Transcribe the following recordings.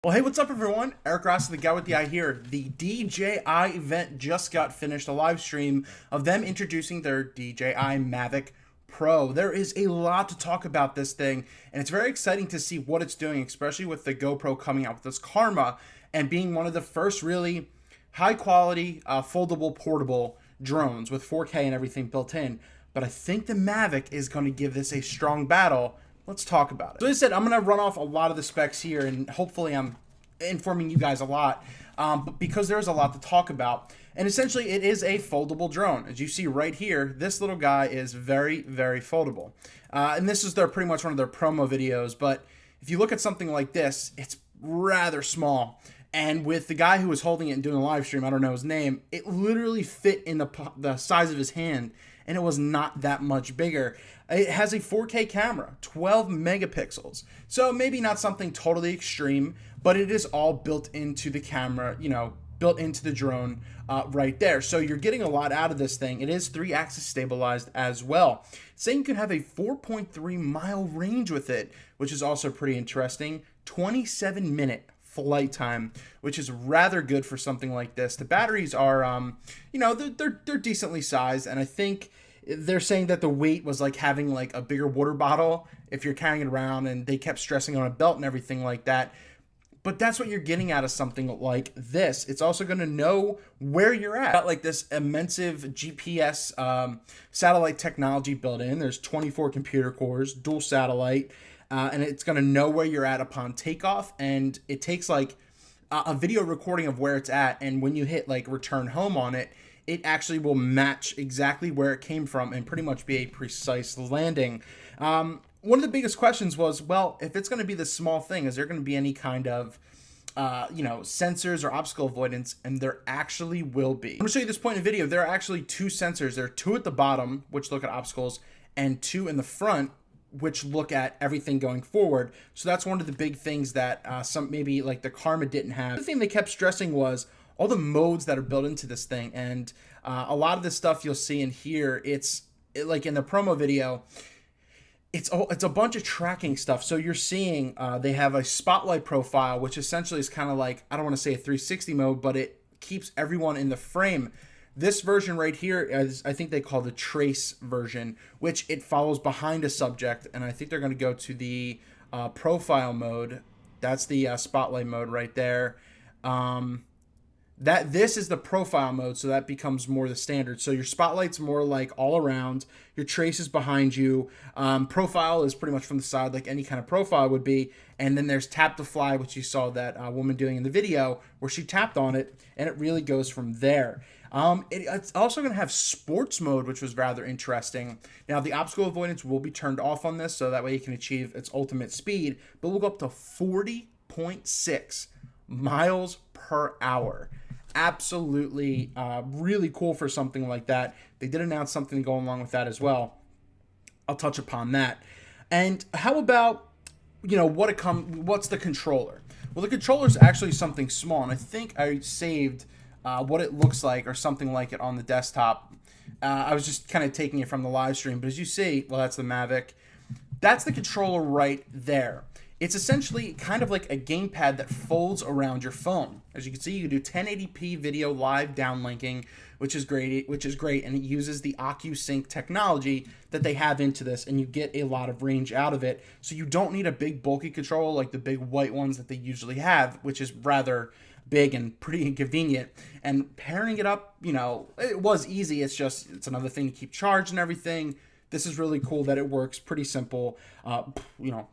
Well, hey, what's up, everyone? Eric Rossi, the guy with the eye here. The DJI event just got finished, a live stream of them introducing their DJI Mavic Pro. There is a lot to talk about this thing, and it's very exciting to see what it's doing, especially with the GoPro coming out with this Karma and being one of the first really high-quality, foldable, portable drones with 4K and everything built in. But I think the Mavic is going to give this a strong battle. Let's talk about it. So as I said, I'm going to run off a lot of the specs here, and hopefully I'm informing you guys a lot, but because there's a lot to talk about. And essentially, it is a foldable drone. As you see right here, this little guy is very, very foldable. And this is pretty much one of their promo videos, but if you look at something like this, it's rather small. And with the guy who was holding it and doing a live stream, I don't know his name, it literally fit in the size of his hand, and it was not that much bigger. It has a 4K camera, 12 megapixels. So maybe not something totally extreme, but it is all built into the camera, built into the drone right there. So you're getting a lot out of this thing. It is 3-axis stabilized as well. Saying you can have a 4.3 mile range with it, which is also pretty interesting. 27-minute flight time, which is rather good for something like this. The batteries are, they're decently sized, and I think they're saying that the weight was like having like a bigger water bottle if you're carrying it around, and they kept stressing on a belt and everything like that. But that's what you're getting out of something like this. It's also going to know where you're at. Got like this immense GPS satellite technology built in. There's 24 computer cores, dual satellite, and it's going to know where you're at upon takeoff. And it takes like a video recording of where it's at. And when you hit like return home on it, it actually will match exactly where it came from and pretty much be a precise landing. One of the biggest questions was, well, if it's going to be this small thing, is there going to be any kind of, sensors or obstacle avoidance? And there actually will be. I'm going to show you this point in the video. There are actually 2 sensors. There are 2 at the bottom, which look at obstacles, and 2 in the front, which look at everything going forward. So that's one of the big things that some maybe like the Karma didn't have. The thing they kept stressing was all the modes that are built into this thing. And a lot of the stuff you'll see in here, like in the promo video, it's a bunch of tracking stuff. So you're seeing they have a spotlight profile, which essentially is kind of like, I don't want to say a 360 mode, but it keeps everyone in the frame. This version right here is, I think they call the trace version, which it follows behind a subject. And I think they're going to go to the profile mode. That's the spotlight mode right there. This is the profile mode, so that becomes more the standard. So your spotlight's more like all around, your trace is behind you, profile is pretty much from the side like any kind of profile would be, and then there's tap to fly, which you saw that woman doing in the video where she tapped on it, and it really goes from there. It's also going to have sports mode, which was rather interesting. Now, the obstacle avoidance will be turned off on this, so that way you can achieve its ultimate speed, but we'll go up to 40.6 miles per hour. Absolutely really cool for something like that. They did announce something going along with that as well. I'll touch upon that. And how about, what's the controller? Well, the controller is actually something small, and I think I saved what it looks like or something like it on the desktop. I was just kind of taking it from the live stream, but as you see, well, that's the Mavic. That's the controller right there. It's essentially kind of like a gamepad that folds around your phone. As you can see, you can do 1080p video live downlinking, which is great, and it uses the OcuSync technology that they have into this, and you get a lot of range out of it. So you don't need a big bulky controller like the big white ones that they usually have, which is rather big and pretty inconvenient. And pairing it up, it was easy. It's another thing to keep charged and everything. This is really cool that it works pretty simple,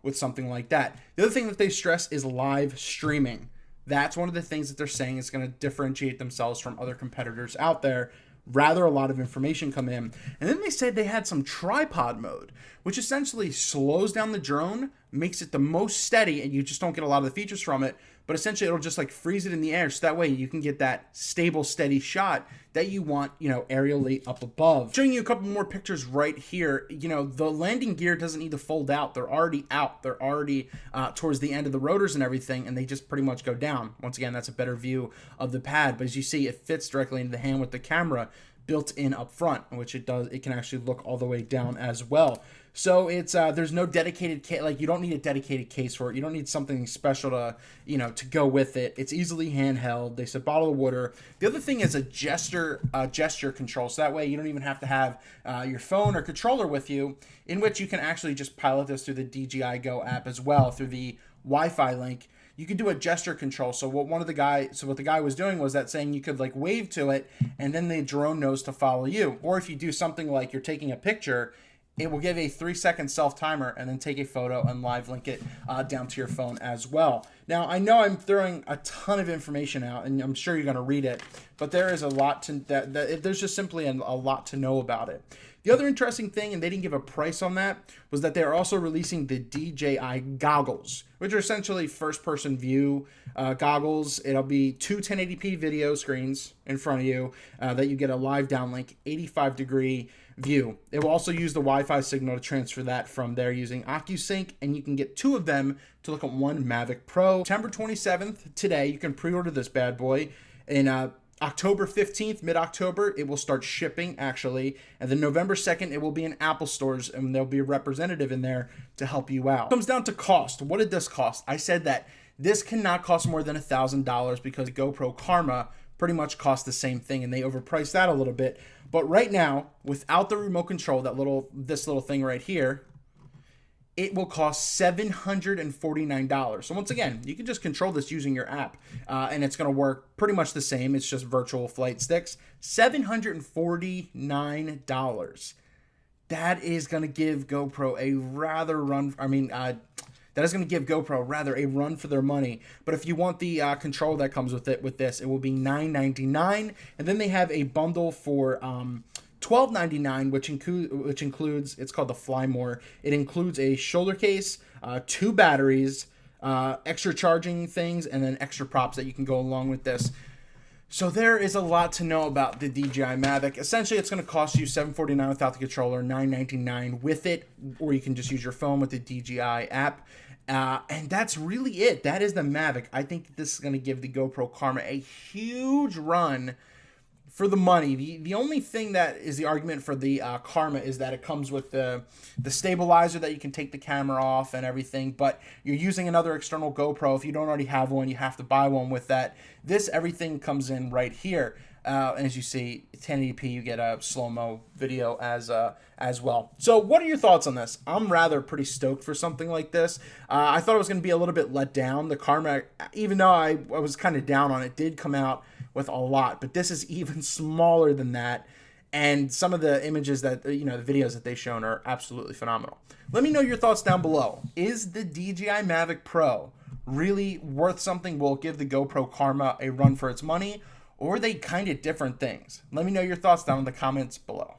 with something like that. The other thing that they stress is live streaming. That's one of the things that they're saying is going to differentiate themselves from other competitors out there. Rather, a lot of information come in. And then they said they had some tripod mode, which essentially slows down the drone, makes it the most steady, and you just don't get a lot of the features from it. But essentially, it'll just like freeze it in the air, so that way you can get that stable, steady shot that you want, aerially up above. Showing you a couple more pictures right here. The landing gear doesn't need to fold out. They're already out. They're already towards the end of the rotors and everything, and they just pretty much go down. Once again, that's a better view of the pad. But as you see, it fits directly into the hand with the camera built in up front, which it does. It can actually look all the way down as well. So it's there's no dedicated like you don't need a dedicated case for it. You don't need something special to to go with it. It's easily handheld. They said bottle of water. The other thing is a gesture control. So that way you don't even have to have your phone or controller with you, in which you can actually just pilot this through the DJI Go app as well through the Wi-Fi link. You could do a gesture control. So what what the guy was doing was that saying you could like wave to it and then the drone knows to follow you. Or if you do something like you're taking a picture, it will give a 3-second self timer and then take a photo and live link it down to your phone as well. Now, I know I'm throwing a ton of information out and I'm sure you're going to read it, but there is a lot to there's just simply a lot to know about it. The other interesting thing, and they didn't give a price on that, was that they're also releasing the DJI goggles, which are essentially first-person view goggles. It'll be two 1080p video screens in front of you that you get a live downlink, 85-degree view. It will also use the Wi-Fi signal to transfer that from there using OcuSync, and you can get two of them to look at one Mavic Pro. September 27th, today, you can pre-order this bad boy. In October 15th, mid-October, it will start shipping, actually. And then November 2nd, it will be in Apple stores, and there'll be a representative in there to help you out. It comes down to cost. What did this cost? I said that this cannot cost more than $1,000 because the GoPro Karma pretty much cost the same thing, and they overpriced that a little bit. But right now, without the remote control, this little thing right here, it will cost $749. So once again, you can just control this using your app, and it's going to work pretty much the same. It's just virtual flight sticks. $749. That is going to give GoPro a rather run. That is going to give GoPro rather a run for their money. But if you want the control that comes with it, it will be $999, and then they have a bundle for $12.99, which includes, it's called the Fly More. It includes a shoulder case, 2 batteries, extra charging things, and then extra props that you can go along with this. So there is a lot to know about the DJI Mavic. Essentially, it's going to cost you $749 without the controller, $999 with it, or you can just use your phone with the DJI app. And that's really it. That is the Mavic. I think this is going to give the GoPro Karma a huge run for the money. The only thing that is the argument for the Karma is that it comes with the stabilizer that you can take the camera off and everything, but you're using another external GoPro. If you don't already have one, you have to buy one with that. Everything comes in right here. And as you see, 1080p, you get a slow-mo video as well. So what are your thoughts on this? I'm rather pretty stoked for something like this. I thought it was going to be a little bit let down. The Karma, even though I was kind of down on it, did come out with a lot, but this is even smaller than that. And some of the images that, the videos that they've shown are absolutely phenomenal. Let me know your thoughts down below. Is the DJI Mavic Pro really worth something? Will it give the GoPro Karma a run for its money? Or are they kind of different things? Let me know your thoughts down in the comments below.